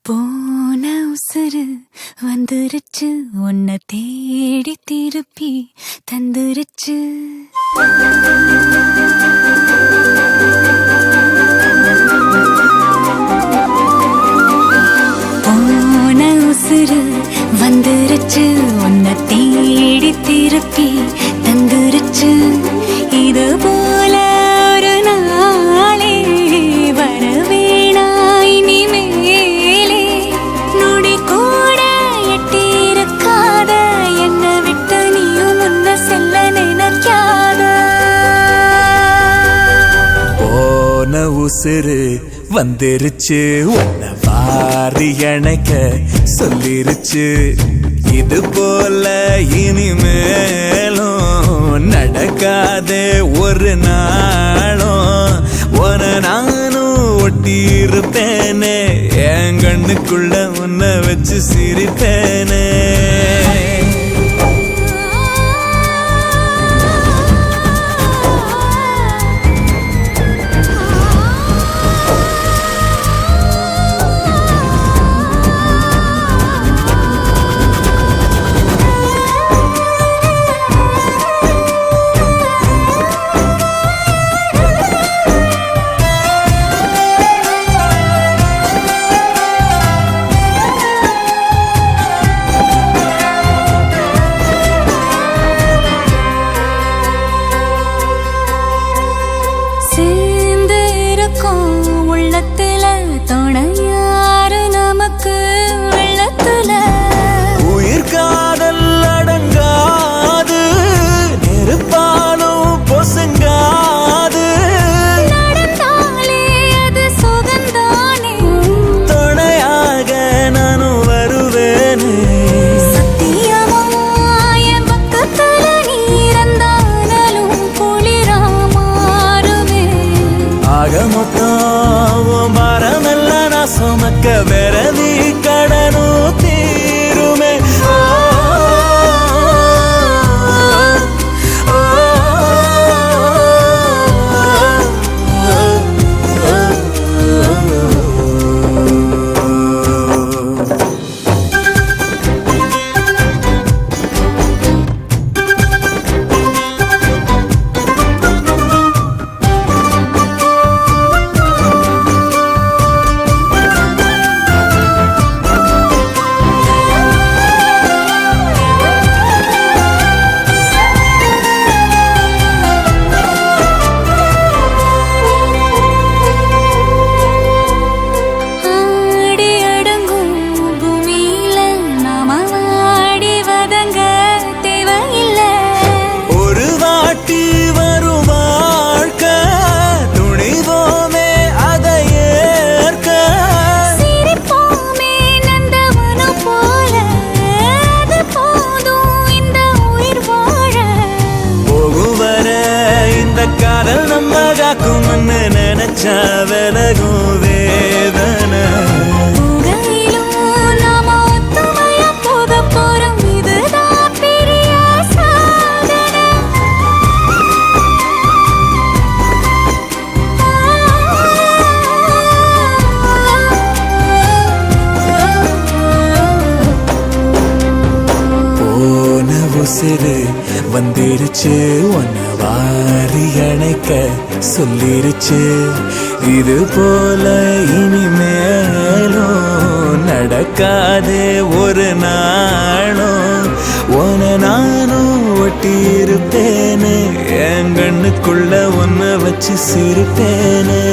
போன உசுறு வந்துருச்சு உன்னை தேடி திருப்பி தந்துருச்சு. போன உசுறு வந்துருச்சு உன்னை தேடி திருப்பி தந்துருச்சு. இது போல ஒரு நாளே வரவேணா இனிமேலே. நொடி கூட எட்டியிருக்காத என்னை விட்டு நீயும் முன்ன செல்ல நினைக்காத. போன உசுறு வந்துருச்சு உன்னை வாரி அணைக்க சொல்லிருச்சு. இது போல இனிமேலும் நடக்காதே ஒரு நாளும். உன நானும் ஒட்டி இருப்பேனே என் கண்ணுக்குள்ள உன்னை வச்சு சிரிப்பேனே. உள்ளத்துல துணையாரு நமக்கு வெள்ளத்துல. உயிர் காதல் அடங்காது நெருப்பாலும் பொசுங்காது. நடந்தாலே அது சுகந்தானே துணையாக நானும் வருவேனே. சத்தியமா என் பக்கத்துல நீ இருந்தாலும் குளிரா மாறுவேன். ஆக மொத்தம் மரமெல்லாம் நான் சுமக்க விரதி கடனும் தீருமே. காதல் நம்ம காக்கும்னு நினைச்சா விலகும் வேதனை. நாம ஒத்துமையா போக போறோம் இதுதான் பெரிய சாதனை. போன உசுறு வந்துருச்சு உன்னை வாரி அணைக்க சொல்லிருச்சு. இது போல இனிமேலும் நடக்காதே ஒரு நாளும். உன நானும் ஒட்டி இருப்பேனே என் கண்ணுக்குள்ள உன்னை வச்சு சிரிப்பேனே.